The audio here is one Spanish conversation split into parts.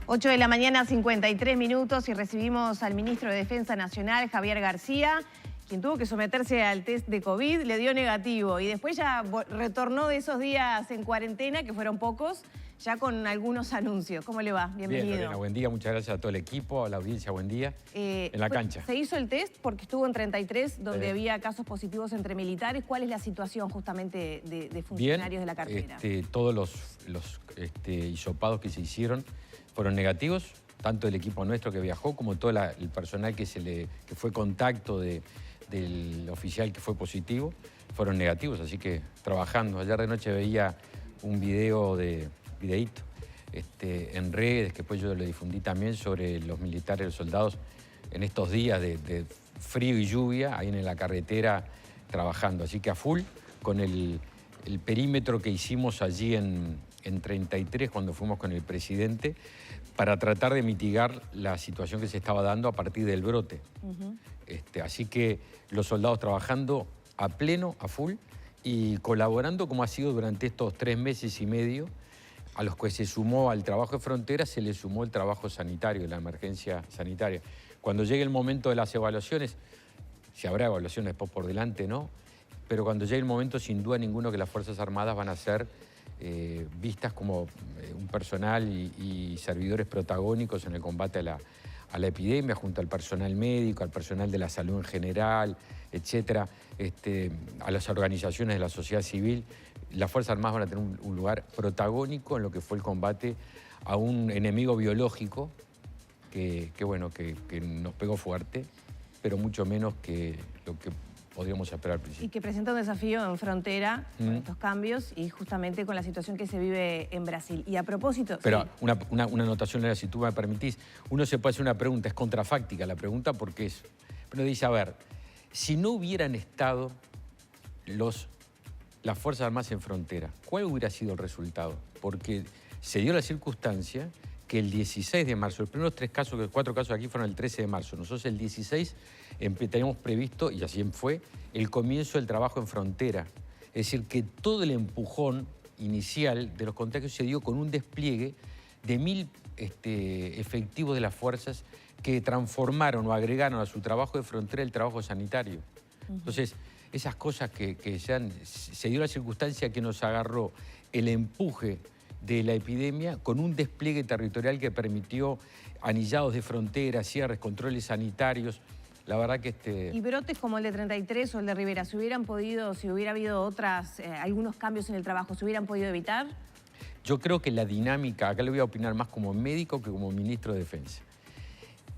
8 de la mañana, 53 minutos, y recibimos al ministro de Defensa Nacional, Javier García, quien tuvo que someterse al test de COVID, le dio negativo y después ya retornó de esos días en cuarentena, que fueron pocos, ya con algunos anuncios. ¿Cómo le va? Bienvenido. Bien, Lorena, buen día. Muchas gracias a todo el equipo, a la audiencia, buen día. En la cancha. Se hizo el test porque estuvo en 33, donde había casos positivos entre militares. ¿Cuál es la situación justamente de funcionarios de la cartera? Todos los hisopados que se hicieron fueron negativos, tanto el equipo nuestro que viajó como todo el personal que fue contacto del oficial que fue positivo, fueron negativos, así que trabajando. Ayer de noche veía un videíto en redes, que después yo lo difundí también, sobre los militares, los soldados en estos días de frío y lluvia, ahí en la carretera trabajando. Así que a full con el perímetro que hicimos allí en 33 cuando fuimos con el presidente, para tratar de mitigar la situación que se estaba dando a partir del brote. Así que los soldados trabajando a pleno, a full, y colaborando como ha sido durante estos 3 meses y medio, a los que se sumó al trabajo de frontera, se le sumó el trabajo sanitario, la emergencia sanitaria. Cuando llegue el momento de las evaluaciones, si habrá evaluaciones después por delante, ¿no? Pero cuando llegue el momento, sin duda ninguno, que las Fuerzas Armadas van a ser vistas como un personal y servidores protagónicos en el combate a la epidemia, junto al personal médico, al personal de la salud en general, etcétera, a las organizaciones de la sociedad civil. Las Fuerzas Armadas van a tener un lugar protagónico en lo que fue el combate a un enemigo biológico que nos pegó fuerte, pero mucho menos que lo que podríamos esperar al principio. Y que presenta un desafío en frontera con estos cambios y justamente con la situación que se vive en Brasil. Y a propósito... Pero sí. una anotación, Lera, si tú me permitís. Uno se puede hacer una pregunta, es contrafáctica la pregunta porque es... Uno dice, a ver, si no hubieran estado las Fuerzas Armadas en frontera, ¿cuál hubiera sido el resultado? Porque se dio la circunstancia que el 16 de marzo, los primeros 4 casos aquí fueron el 13 de marzo. Nosotros el 16 teníamos previsto, y así fue, el comienzo del trabajo en frontera. Es decir, que todo el empujón inicial de los contagios se dio con un despliegue de 1000 efectivos de las fuerzas que transformaron o agregaron a su trabajo de frontera el trabajo sanitario. Entonces, esas cosas se dio la circunstancia que nos agarró el empuje de la epidemia con un despliegue territorial que permitió anillados de fronteras, cierres, controles sanitarios. La verdad que ¿Y brotes como el de 33 o el de Rivera, si hubiera habido algunos cambios en el trabajo, se hubieran podido evitar? Yo creo que la dinámica, acá le voy a opinar más como médico que como ministro de Defensa,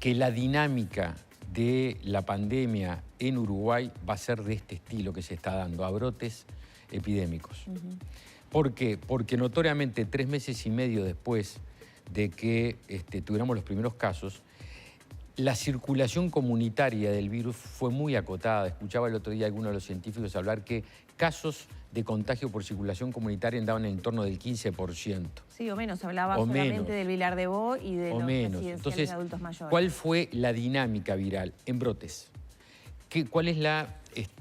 que la dinámica de la pandemia en Uruguay va a ser de este estilo que se está dando, a brotes epidémicos. ¿Por qué? Porque notoriamente 3 meses y medio después de que tuviéramos los primeros casos, la circulación comunitaria del virus fue muy acotada. Escuchaba el otro día a algunos de los científicos hablar que casos de contagio por circulación comunitaria andaban en torno del 15%. Sí, o menos. Hablaba solamente del Vilar de Bo y de los residenciales de adultos mayores. ¿Cuál fue la dinámica viral en brotes? ¿Cuál es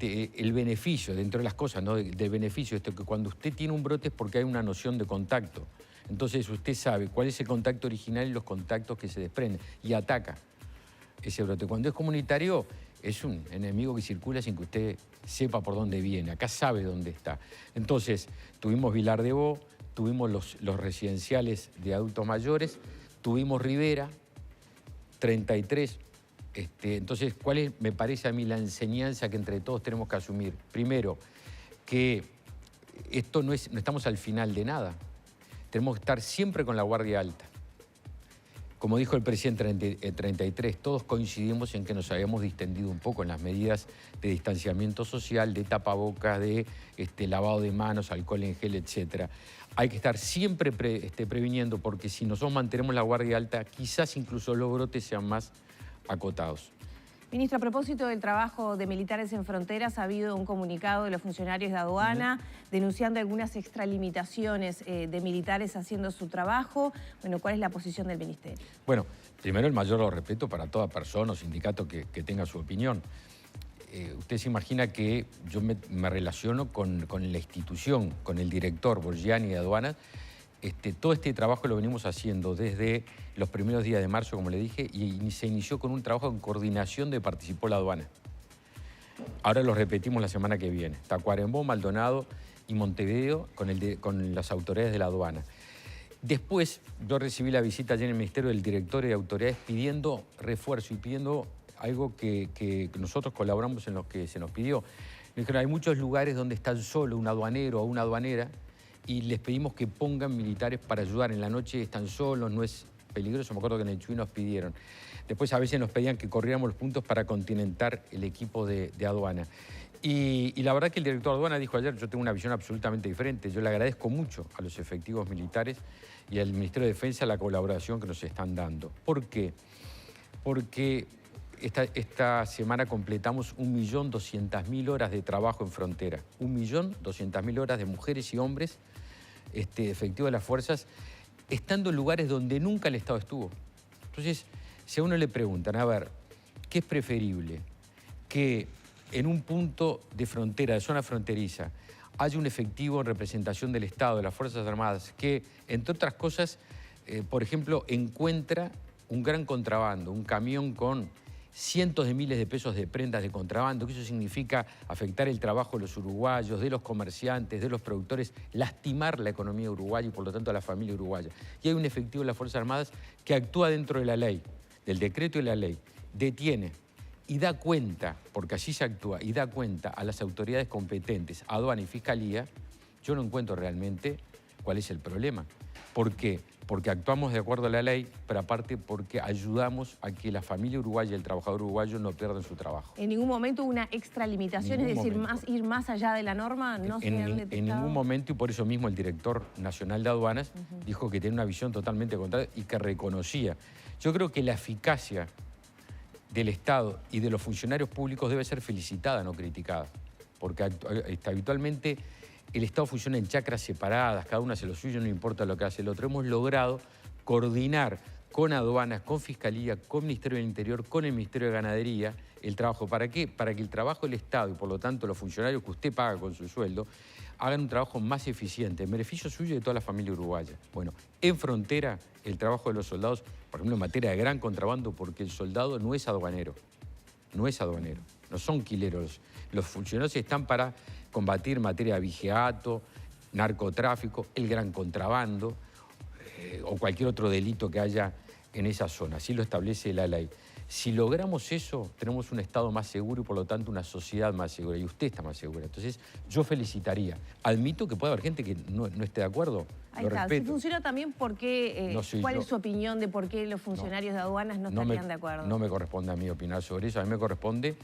el beneficio, dentro de las cosas, ¿no? del beneficio? Que cuando usted tiene un brote es porque hay una noción de contacto. Entonces usted sabe cuál es el contacto original y los contactos que se desprenden y ataca ese brote. Cuando es comunitario es un enemigo que circula sin que usted sepa por dónde viene. Acá sabe dónde está. Entonces tuvimos Vilar de Bo, tuvimos los residenciales de adultos mayores, tuvimos Rivera, 33. Entonces, ¿cuál es, me parece a mí, la enseñanza que entre todos tenemos que asumir? Primero, que esto no estamos al final de nada. Tenemos que estar siempre con la guardia alta. Como dijo el presidente 33, todos coincidimos en que nos habíamos distendido un poco en las medidas de distanciamiento social, de tapabocas, de lavado de manos, alcohol en gel, etc. Hay que estar siempre previniendo, porque si nosotros mantenemos la guardia alta, quizás incluso los brotes sean más acotados. Ministro, a propósito del trabajo de militares en fronteras, ha habido un comunicado de los funcionarios de aduana denunciando algunas extralimitaciones de militares haciendo su trabajo. Bueno, ¿cuál es la posición del ministerio? Bueno, primero el mayor respeto para toda persona o sindicato que tenga su opinión. Usted se imagina que yo me relaciono con la institución, con el director Borgiani de aduanas, todo este trabajo lo venimos haciendo desde los primeros días de marzo, como le dije, y se inició con un trabajo en coordinación de participó la aduana. Ahora lo repetimos la semana que viene. Tacuarembó, Maldonado y Montevideo con las autoridades de la aduana. Después yo recibí la visita allí en el Ministerio del Director y de Autoridades pidiendo refuerzo y pidiendo algo que nosotros colaboramos en lo que se nos pidió. Nos dijeron, hay muchos lugares donde están solo un aduanero o una aduanera y les pedimos que pongan militares para ayudar. En la noche están solos, no es peligroso. Me acuerdo que en el Chuy nos pidieron. Después a veces nos pedían que corriéramos los puntos para continentar el equipo de aduana. Y la verdad que el director de aduana dijo ayer, yo tengo una visión absolutamente diferente. Yo le agradezco mucho a los efectivos militares y al Ministerio de Defensa la colaboración que nos están dando. ¿Por qué? Porque esta semana completamos 1.200.000 horas de trabajo en frontera. 1.200.000 horas de mujeres y hombres efectivos de las fuerzas, estando en lugares donde nunca el Estado estuvo. Entonces, si a uno le preguntan, a ver, ¿qué es preferible? Que en un punto de frontera, de zona fronteriza, haya un efectivo en representación del Estado, de las Fuerzas Armadas, que, entre otras cosas, por ejemplo, encuentra un gran contrabando, un camión con cientos de miles de pesos de prendas de contrabando, que eso significa afectar el trabajo de los uruguayos, de los comerciantes, de los productores, lastimar la economía uruguaya y por lo tanto a la familia uruguaya. Y hay un efectivo de las Fuerzas Armadas que actúa dentro de la ley, del decreto y la ley, detiene y da cuenta, porque así se actúa, y da cuenta a las autoridades competentes, aduana y fiscalía. Yo no encuentro realmente cuál es el problema. ¿Por qué? Porque actuamos de acuerdo a la ley, pero aparte porque ayudamos a que la familia uruguaya y el trabajador uruguayo no pierdan su trabajo. ¿En ningún momento hubo una extralimitación, es decir, ir más allá de la norma? ¿No se han detectado? En ningún momento, y por eso mismo el director nacional de aduanas dijo que tiene una visión totalmente contraria y que reconocía. Yo creo que la eficacia del Estado y de los funcionarios públicos debe ser felicitada, no criticada, porque habitualmente el Estado funciona en chacras separadas, cada uno hace lo suyo, no importa lo que hace el otro. Hemos logrado coordinar con aduanas, con Fiscalía, con Ministerio del Interior, con el Ministerio de Ganadería, el trabajo. ¿Para qué? Para que el trabajo del Estado y por lo tanto los funcionarios que usted paga con su sueldo hagan un trabajo más eficiente, en beneficio suyo y de toda la familia uruguaya. Bueno, en frontera, el trabajo de los soldados, por ejemplo, en materia de gran contrabando, porque el soldado no es aduanero, no son quileros. Los funcionarios están para combatir materia de vigiato, narcotráfico, el gran contrabando o cualquier otro delito que haya en esa zona. Así lo establece la ley. Si logramos eso, tenemos un Estado más seguro y por lo tanto una sociedad más segura. Y usted está más segura. Entonces, yo felicitaría. Admito que puede haber gente que no esté de acuerdo. Ahí está. Si funciona también, ¿por qué, ¿cuál es su opinión de por qué los funcionarios de aduanas no estarían de acuerdo? No me corresponde a mí opinar sobre eso. A mí me corresponde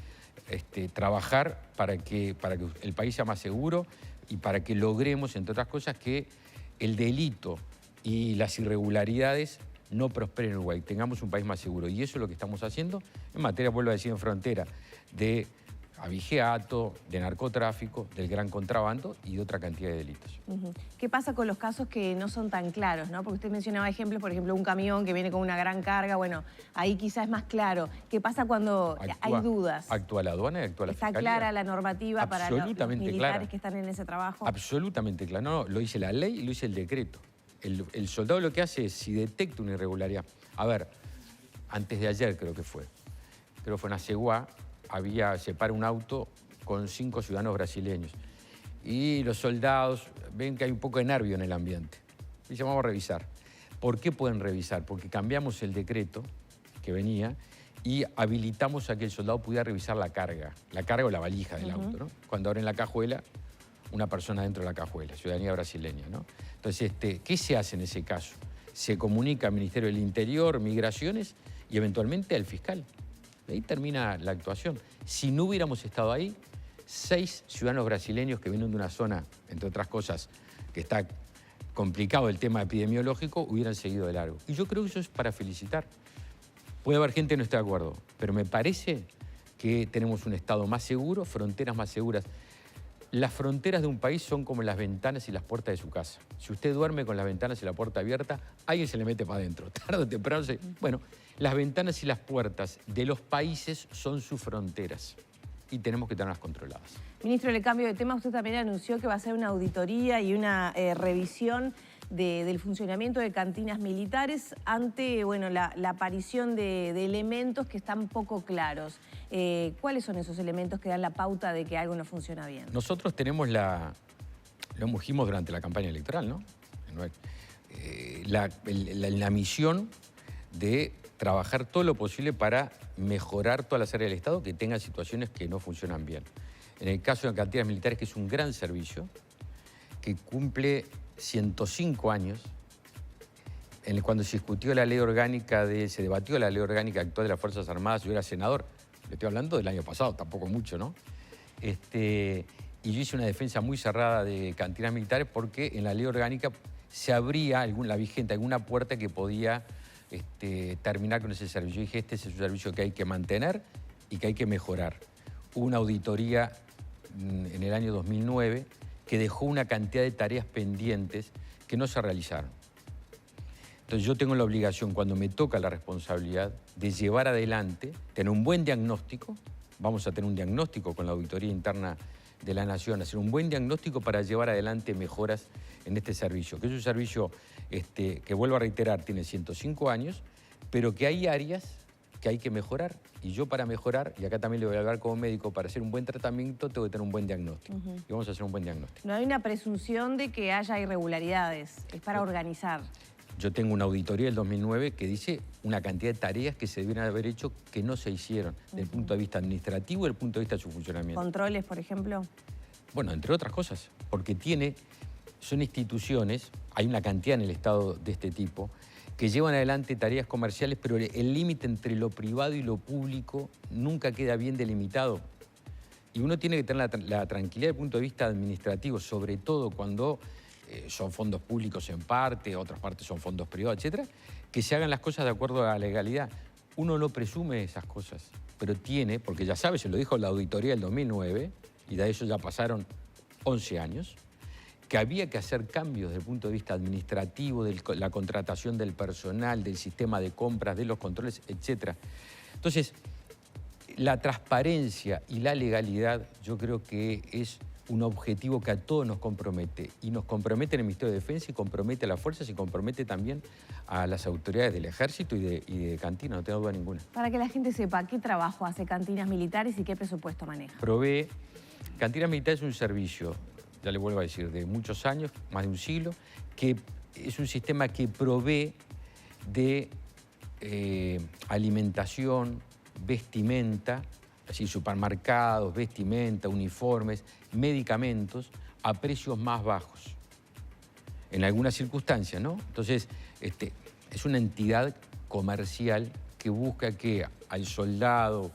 trabajar para que el país sea más seguro y para que logremos, entre otras cosas, que el delito y las irregularidades no prosperen en Uruguay, tengamos un país más seguro. Y eso es lo que estamos haciendo en materia, vuelvo a decir, en frontera, de abigeato, de narcotráfico, del gran contrabando y de otra cantidad de delitos. ¿Qué pasa con los casos que no son tan claros, ¿no? Porque usted mencionaba ejemplos, por ejemplo, un camión que viene con una gran carga, bueno, ahí quizás es más claro. ¿Qué pasa cuando hay dudas? Actúa la aduana y actúa la fiscalía. ¿Está clara la normativa para los militares que están en ese trabajo? Absolutamente clara. No, lo dice la ley y lo dice el decreto. El soldado lo que hace es, si detecta una irregularidad, a ver, antes de ayer creo que fue en Aceguá, se para un auto con 5 ciudadanos brasileños y los soldados ven que hay un poco de nervio en el ambiente. Y dicen, vamos a revisar. ¿Por qué pueden revisar? Porque cambiamos el decreto que venía y habilitamos a que el soldado pudiera revisar la carga o la valija del auto, ¿no? Cuando abren la cajuela, una persona dentro de la cajuela, ciudadanía brasileña, ¿no? Entonces, ¿qué se hace en ese caso? Se comunica al Ministerio del Interior, Migraciones y eventualmente al fiscal. Ahí termina la actuación. Si no hubiéramos estado ahí, 6 ciudadanos brasileños que vienen de una zona, entre otras cosas, que está complicado el tema epidemiológico, hubieran seguido de largo. Y yo creo que eso es para felicitar. Puede haber gente que no esté de acuerdo, pero me parece que tenemos un Estado más seguro, fronteras más seguras. Las fronteras de un país son como las ventanas y las puertas de su casa. Si usted duerme con las ventanas y la puerta abierta, alguien se le mete para adentro. Tarde o temprano Bueno, las ventanas y las puertas de los países son sus fronteras y tenemos que tenerlas controladas. Ministro, en el cambio de tema, usted también anunció que va a hacer una auditoría y una revisión del funcionamiento de cantinas militares ante, bueno, la aparición de elementos que están poco claros. ¿Cuáles son esos elementos que dan la pauta de que algo no funciona bien? Nosotros tenemos lo dijimos durante la campaña electoral, ¿no? La misión de trabajar todo lo posible para mejorar todas las áreas del Estado que tengan situaciones que no funcionan bien. En el caso de cantinas militares, que es un gran servicio, que cumple 105 años, cuando se discutió la ley orgánica, se debatió la ley orgánica actual de las Fuerzas Armadas, yo era senador, le estoy hablando del año pasado, tampoco mucho, ¿no? Y yo hice una defensa muy cerrada de cantinas militares porque en la ley orgánica se abría, la vigente, alguna puerta que podía terminar con ese servicio. Yo dije, este es un servicio que hay que mantener y que hay que mejorar. Hubo una auditoría en el año 2009 que dejó una cantidad de tareas pendientes que no se realizaron. Entonces yo tengo la obligación, cuando me toca la responsabilidad, de llevar adelante, tener un buen diagnóstico. Vamos a tener un diagnóstico con la Auditoría Interna de la Nación, hacer un buen diagnóstico para llevar adelante mejoras en este servicio, que es un servicio que, vuelvo a reiterar, tiene 105 años, pero que hay áreas que hay que mejorar. Y yo, para mejorar, y acá también le voy a hablar como médico, para hacer un buen tratamiento tengo que tener un buen diagnóstico. Y vamos a hacer un buen diagnóstico. No hay una presunción de que haya irregularidades, es para organizar. Yo tengo una auditoría del 2009 que dice una cantidad de tareas que se debieron haber hecho que no se hicieron, desde el punto de vista administrativo y desde el punto de vista de su funcionamiento. ¿Controles, por ejemplo? Bueno, entre otras cosas, porque son instituciones, hay una cantidad en el Estado de este tipo, que llevan adelante tareas comerciales, pero el límite entre lo privado y lo público nunca queda bien delimitado. Y uno tiene que tener la tranquilidad desde el punto de vista administrativo, sobre todo cuando son fondos públicos en parte, otras partes son fondos privados, etcétera, que se hagan las cosas de acuerdo a la legalidad. Uno no presume esas cosas, pero porque ya sabe, se lo dijo la auditoría del 2009, y de eso ya pasaron 11 años, que había que hacer cambios desde el punto de vista administrativo, de la contratación del personal, del sistema de compras, de los controles, etcétera. Entonces, la transparencia y la legalidad yo creo que es un objetivo que a todos nos compromete. Y nos compromete en el Ministerio de Defensa, y compromete a las fuerzas, y compromete también a las autoridades del Ejército y de Cantinas, no tengo duda ninguna. Para que la gente sepa, ¿qué trabajo hace Cantinas Militares y qué presupuesto maneja? Cantinas Militares es un servicio, ya le vuelvo a decir, de muchos años, más de un siglo, que es un sistema que provee de alimentación, vestimenta, así supermercados, vestimenta, uniformes, medicamentos a precios más bajos, en algunas circunstancias, ¿no? Entonces, es una entidad comercial que busca que al soldado,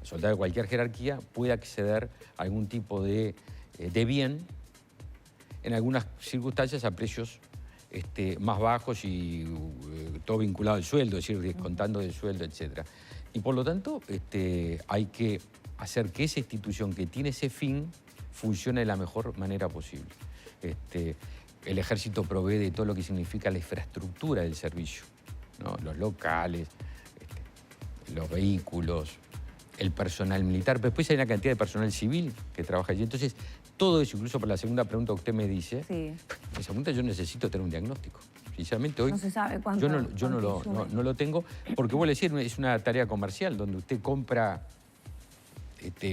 soldado de cualquier jerarquía, pueda acceder a algún tipo de bien, en algunas circunstancias a precios más bajos y todo vinculado al sueldo, es decir, descontando del sueldo, etc. Y por lo tanto, hay que hacer que esa institución que tiene ese fin funcione de la mejor manera posible. El Ejército provee de todo lo que significa la infraestructura del servicio, ¿no? Los locales, los vehículos, el personal militar, pero después hay una cantidad de personal civil que trabaja allí. Entonces, todo eso, incluso para la segunda pregunta que usted me dice, sí. Esa pregunta yo necesito tener un diagnóstico. Sinceramente, hoy no se sabe cuánto, yo no lo tengo, porque vuelvo a decir, es una tarea comercial donde usted compra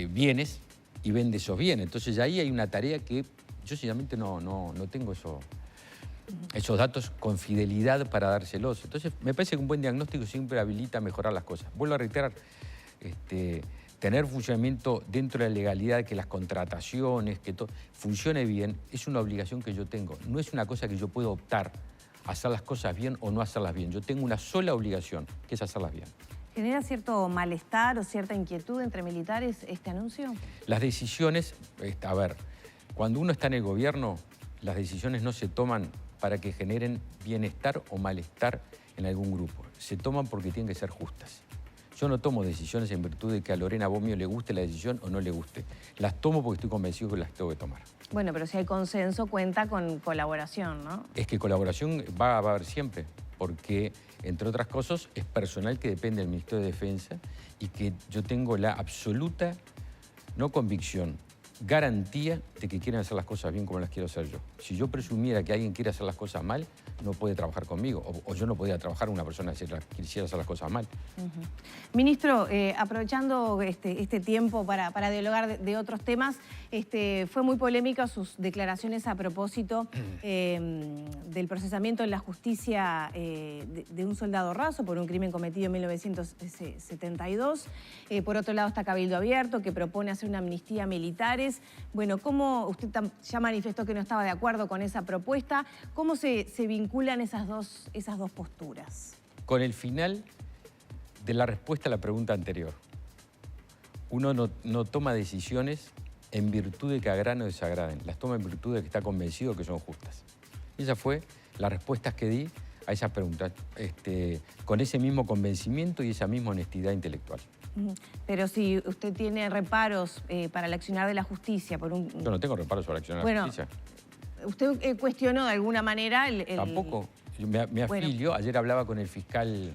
bienes y vende esos bienes. Entonces, ahí hay una tarea que yo sinceramente no tengo esos datos con fidelidad para dárselos. Entonces, me parece que un buen diagnóstico siempre habilita a mejorar las cosas. Vuelvo a reiterar, tener funcionamiento dentro de la legalidad, que las contrataciones, que todo funcione bien, es una obligación que yo tengo. No es una cosa que yo puedo optar a hacer las cosas bien o no hacerlas bien. Yo tengo una sola obligación, que es hacerlas bien. ¿Genera cierto malestar o cierta inquietud entre militares este anuncio? Las decisiones, a ver, cuando uno está en el gobierno, las decisiones no se toman para que generen bienestar o malestar en algún grupo. Se toman porque tienen que ser justas. Yo no tomo decisiones en virtud de que a Lorena Bomio le guste la decisión o no le guste. Las tomo porque estoy convencido que las tengo que tomar. Bueno, pero si hay consenso, cuenta con colaboración, ¿no? Es que colaboración va a haber siempre, porque, entre otras cosas, es personal que depende del Ministerio de Defensa y que yo tengo la absoluta, no convicción, garantía que quieren hacer las cosas bien como las quiero hacer yo. Si yo presumiera que alguien quiere hacer las cosas mal, no puede trabajar conmigo. O yo no podría trabajar con una persona que quisiera hacer las cosas mal. Ministro, aprovechando este tiempo para dialogar de otros temas, fue muy polémica sus declaraciones a propósito del procesamiento en la justicia de un soldado raso por un crimen cometido en 1972. Por otro lado está Cabildo Abierto, que propone hacer una amnistía a militares. Bueno, ¿cómo usted ya manifestó que no estaba de acuerdo con esa propuesta? ¿Cómo se vinculan esas dos posturas? Con el final de la respuesta a la pregunta anterior. Uno no toma decisiones en virtud de que agraden o desagraden. Las toma en virtud de que está convencido que son justas. Esa fue las respuestas que di a esas preguntas, con ese mismo convencimiento y esa misma honestidad intelectual. Pero si usted tiene reparos para el accionar de la justicia por un... Yo no tengo reparos para accionar de la justicia. Usted cuestionó de alguna manera el... Tampoco. Me afilio. Bueno. Ayer hablaba con el fiscal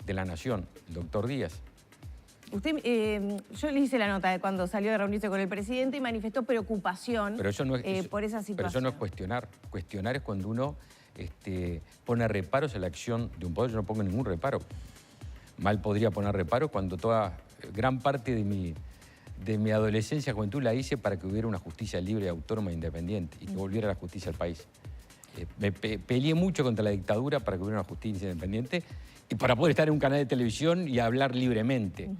de la Nación, el doctor Díaz. Usted, yo le hice la nota de cuando salió de reunirse con el presidente y manifestó preocupación por esa situación. Pero eso no es cuestionar. Cuestionar es cuando uno pone reparos a la acción de un poder. Yo no pongo ningún reparo. Mal podría poner reparo cuando gran parte de mi adolescencia, juventud, la hice para que hubiera una justicia libre, autónoma e independiente y que volviera la justicia al país. Me peleé mucho contra la dictadura para que hubiera una justicia independiente y para poder estar en un canal de televisión y hablar libremente.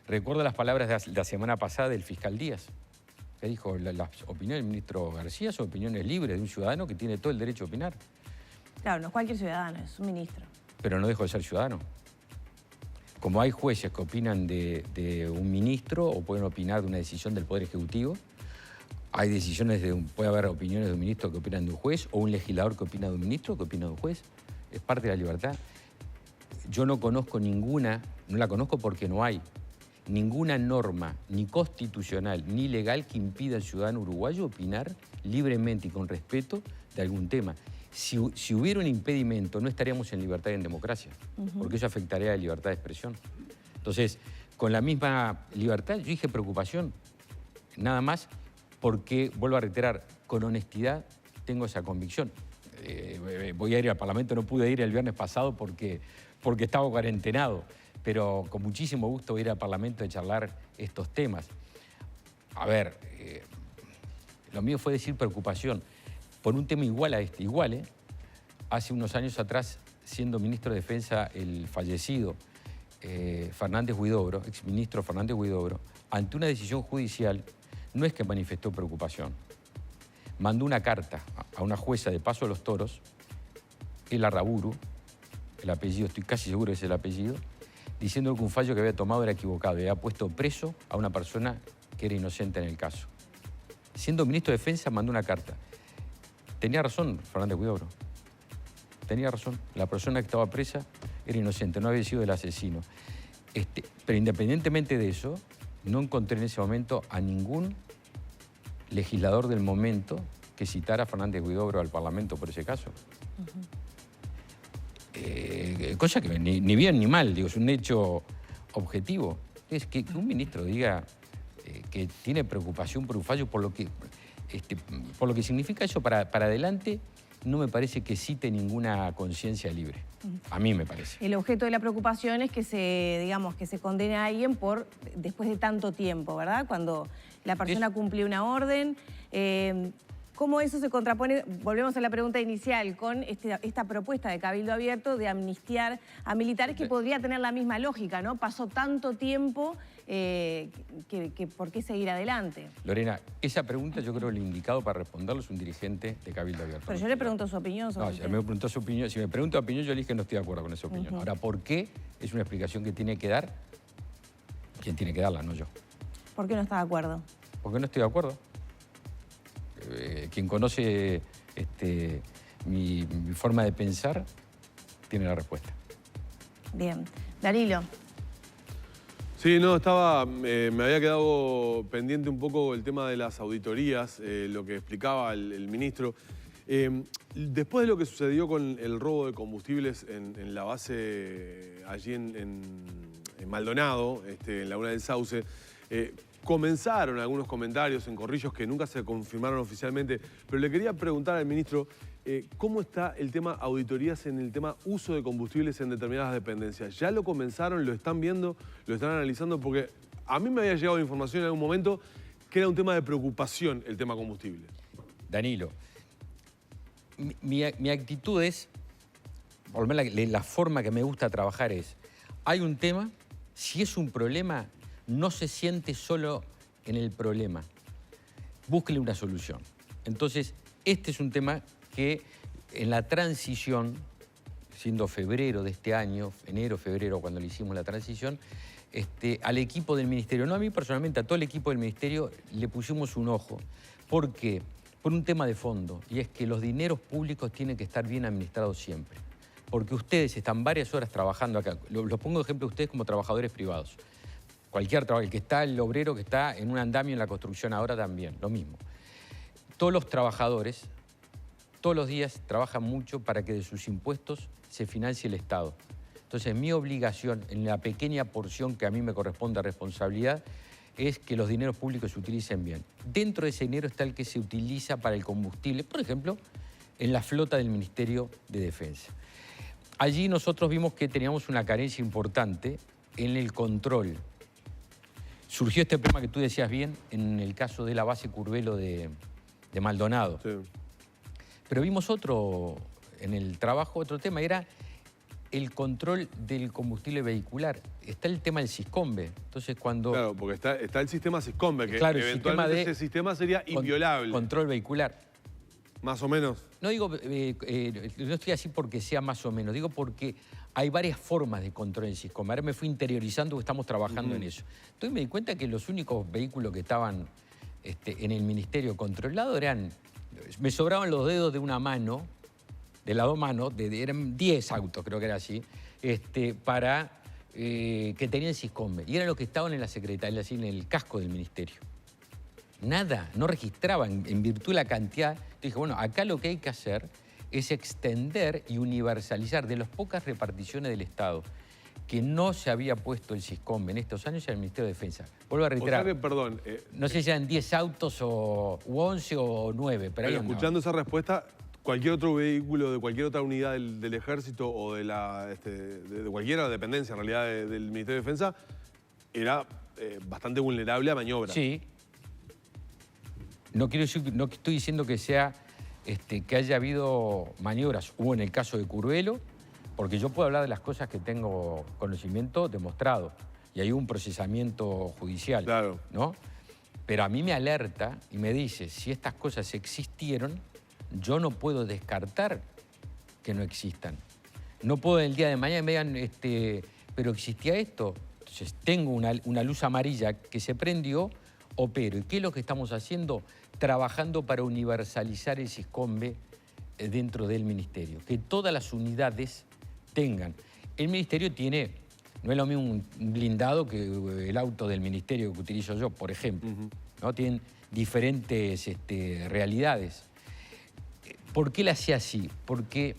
Recuerdo las palabras de la semana pasada del fiscal Díaz, que dijo, las opiniones del ministro García son opiniones libres de un ciudadano que tiene todo el derecho a opinar. Claro, no es cualquier ciudadano, es un ministro. Pero no dejó de ser ciudadano. Como hay jueces que opinan de un ministro o pueden opinar de una decisión del Poder Ejecutivo, hay decisiones puede haber opiniones de un ministro que opinan de un juez o un legislador que opina de un ministro que opina de un juez. Es parte de la libertad. Yo no conozco ninguna, no la conozco porque no hay, ninguna norma, ni constitucional, ni legal que impida al ciudadano uruguayo opinar libremente y con respeto de algún tema. Si hubiera un impedimento, no estaríamos en libertad y en democracia, porque eso afectaría a la libertad de expresión. Entonces, con la misma libertad, yo dije preocupación, nada más, porque, vuelvo a reiterar, con honestidad tengo esa convicción. Voy a ir al Parlamento, no pude ir el viernes pasado porque estaba cuarentenado, pero con muchísimo gusto voy a ir al Parlamento a charlar estos temas. A ver, lo mío fue decir preocupación por un tema igual a este, hace unos años atrás, siendo ministro de Defensa el fallecido Fernández Huidobro, exministro Fernández Huidobro, ante una decisión judicial, no es que manifestó preocupación, mandó una carta a una jueza de Paso de los Toros, el Arraburu, el apellido, estoy casi seguro que es el apellido, diciendo que un fallo que había tomado era equivocado y había puesto preso a una persona que era inocente en el caso. Siendo ministro de Defensa, mandó una carta. Tenía razón Fernández Huidobro. Tenía razón. La persona que estaba presa era inocente, no había sido el asesino. Pero independientemente de eso, no encontré en ese momento a ningún legislador del momento que citara a Fernández Huidobro al Parlamento por ese caso. Cosa que ni bien ni mal, digo, es un hecho objetivo. Es que un ministro diga que tiene preocupación por un fallo, por lo que significa eso para adelante, no me parece que cite ninguna conciencia libre. A mí me parece. El objeto de la preocupación es que se condene a alguien después de tanto tiempo, ¿verdad? Cuando la persona cumple una orden. ¿Cómo eso se contrapone? Volvemos a la pregunta inicial, con esta propuesta de Cabildo Abierto de amnistiar a militares que podría tener la misma lógica, ¿no? Pasó tanto tiempo que ¿por qué seguir adelante? Lorena, esa pregunta yo creo que el indicado para responderlo es un dirigente de Cabildo Abierto. Pero yo le pregunto su opinión sobre si me preguntó su opinión, si me pregunta opinión, yo le dije que no estoy de acuerdo con esa opinión. Ahora, ¿por qué? Es una explicación que tiene que dar quien tiene que darla, no yo. ¿Por qué no está de acuerdo? Porque no estoy de acuerdo. Quien conoce mi forma de pensar tiene la respuesta. Bien. Danilo. Sí, no, me había quedado pendiente un poco el tema de las auditorías, lo que explicaba el ministro. Después de lo que sucedió con el robo de combustibles en la base allí en Maldonado, en Laguna del Sauce, comenzaron algunos comentarios en Corrillos que nunca se confirmaron oficialmente, pero le quería preguntar al ministro cómo está el tema auditorías en el tema uso de combustibles en determinadas dependencias. ¿Ya lo comenzaron, lo están viendo, lo están analizando? Porque a mí me había llegado información en algún momento que era un tema de preocupación el tema combustible. Danilo, mi actitud es, por lo menos la forma que me gusta trabajar es, hay un tema, si es un problema, no se siente solo en el problema, búsquele una solución. Entonces, este es un tema que en la transición, siendo febrero de este año, enero, febrero, cuando le hicimos la transición, al equipo del ministerio, no a mí personalmente, a todo el equipo del ministerio le pusimos un ojo. ¿Por qué? Por un tema de fondo, y es que los dineros públicos tienen que estar bien administrados siempre. Porque ustedes están varias horas trabajando acá. Los pongo de ejemplo a ustedes como trabajadores privados. Cualquier trabajo, el obrero que está en un andamio en la construcción ahora también, lo mismo. Todos los trabajadores, todos los días trabajan mucho para que de sus impuestos se financie el Estado. Entonces, mi obligación, en la pequeña porción que a mí me corresponde a responsabilidad, es que los dineros públicos se utilicen bien. Dentro de ese dinero está el que se utiliza para el combustible, por ejemplo, en la flota del Ministerio de Defensa. Allí nosotros vimos que teníamos una carencia importante en el control. Surgió este problema que tú decías bien en el caso de la base Curvelo de Maldonado. Sí. Pero vimos otro, en el trabajo, otro tema, era el control del combustible vehicular. Está el tema del Siscombe. Entonces, cuando... Claro, porque está el sistema Siscombe, que claro, eventualmente ese sistema sería inviolable. Control vehicular. Más o menos. No digo, no estoy así porque sea más o menos, digo porque hay varias formas de control en Siscombe. Ahora me fui interiorizando porque estamos trabajando en eso. Entonces me di cuenta que los únicos vehículos que estaban en el ministerio controlado eran... Me sobraban los dedos de una mano, de las dos manos, eran 10 autos, creo que era así, para que tenían Siscombe. Y eran los que estaban en la secretaría, en el casco del ministerio. Nada, no registraban en virtud de la cantidad. Dije, bueno, acá lo que hay que hacer es extender y universalizar de las pocas reparticiones del Estado que no se había puesto el Siscombe en estos años en el Ministerio de Defensa. Vuelvo a reiterar. O sea que, perdón. No sé si eran 10 autos u 11 o 9, pero ahí andaba. Escuchando esa respuesta, cualquier otro vehículo de cualquier otra unidad del Ejército o de cualquier dependencia, en realidad, del Ministerio de Defensa, era bastante vulnerable a maniobra. Sí. No estoy diciendo que sea que haya habido maniobras. Hubo en el caso de Curvelo, porque yo puedo hablar de las cosas que tengo conocimiento demostrado. Y hay un procesamiento judicial, claro, ¿no? Pero a mí me alerta y me dice, si estas cosas existieron, yo no puedo descartar que no existan. No puedo el día de mañana me digan, pero existía esto. Entonces tengo una luz amarilla que se prendió, opero. ¿Y qué es lo que estamos haciendo? Trabajando para universalizar el Siscombe dentro del ministerio. Que todas las unidades tengan. El ministerio tiene, no es lo mismo un blindado que el auto del ministerio que utilizo yo, por ejemplo. ¿No? Tienen diferentes realidades. ¿Por qué la hacía así? Porque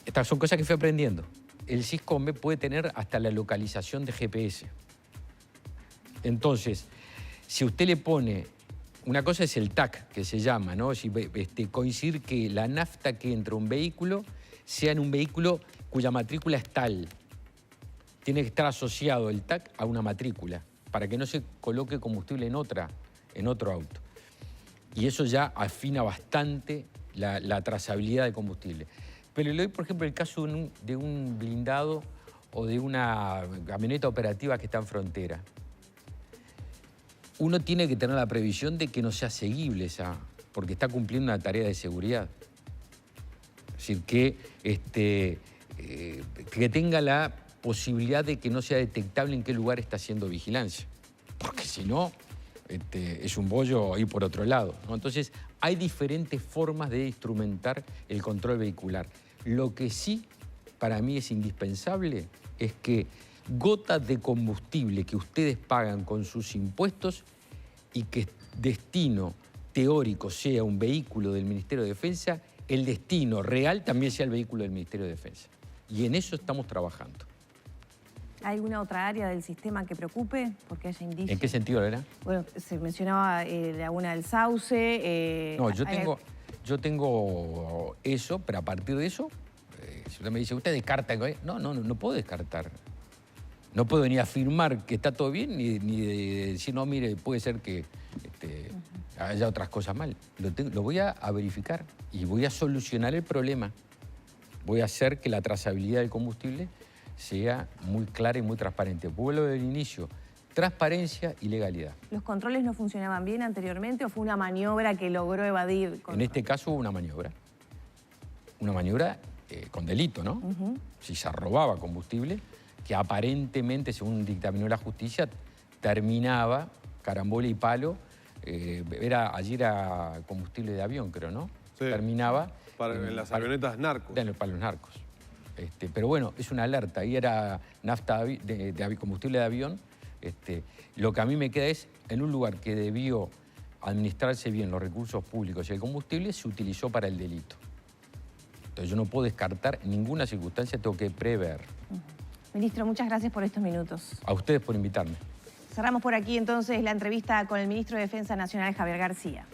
estas son cosas que fui aprendiendo. El Siscombe puede tener hasta la localización de GPS. Entonces, si usted le pone... Una cosa es el TAC, que se llama, ¿no? Coincidir que la nafta que entra a un vehículo sea en un vehículo cuya matrícula es tal. Tiene que estar asociado el TAC a una matrícula para que no se coloque combustible en otro auto. Y eso ya afina bastante la trazabilidad del combustible. Pero le doy, por ejemplo, el caso de un blindado o de una camioneta operativa que está en frontera. Uno tiene que tener la previsión de que no sea seguible porque está cumpliendo una tarea de seguridad. Es decir, que tenga la posibilidad de que no sea detectable en qué lugar está haciendo vigilancia. Porque si no, es un bollo ir por otro lado, ¿no? Entonces, hay diferentes formas de instrumentar el control vehicular. Lo que sí, para mí, es indispensable es que gotas de combustible que ustedes pagan con sus impuestos y que destino teórico sea un vehículo del Ministerio de Defensa, el destino real también sea el vehículo del Ministerio de Defensa. Y en eso estamos trabajando. ¿Hay alguna otra área del sistema que preocupe porque haya indicios? ¿En qué sentido, Lorena? Bueno, se mencionaba Laguna del Sauce. No, yo tengo eso, pero a partir de eso, si usted me dice, ¿usted descarta? No puedo descartar. No puedo ni afirmar que está todo bien, ni decir, no, mire, puede ser que haya otras cosas mal. Lo voy a verificar y voy a solucionar el problema. Voy a hacer que la trazabilidad del combustible sea muy clara y muy transparente. Vuelvo del inicio, transparencia y legalidad. ¿Los controles no funcionaban bien anteriormente o fue una maniobra que logró evadir? En este caso hubo una maniobra con delito, ¿no? Si se robaba combustible, que aparentemente, según dictaminó la justicia, terminaba, carambola y palo, allí era combustible de avión, creo, ¿no? Sí. Terminaba... en las avionetas narcos. Para los narcos. Pero bueno, es una alerta. Ahí era nafta combustible de avión. Lo que a mí me queda es, en un lugar que debió administrarse bien los recursos públicos y el combustible, se utilizó para el delito. Entonces yo no puedo descartar ninguna circunstancia, tengo que prever. Ministro, muchas gracias por estos minutos. A ustedes por invitarme. Cerramos por aquí entonces la entrevista con el ministro de Defensa Nacional, Javier García.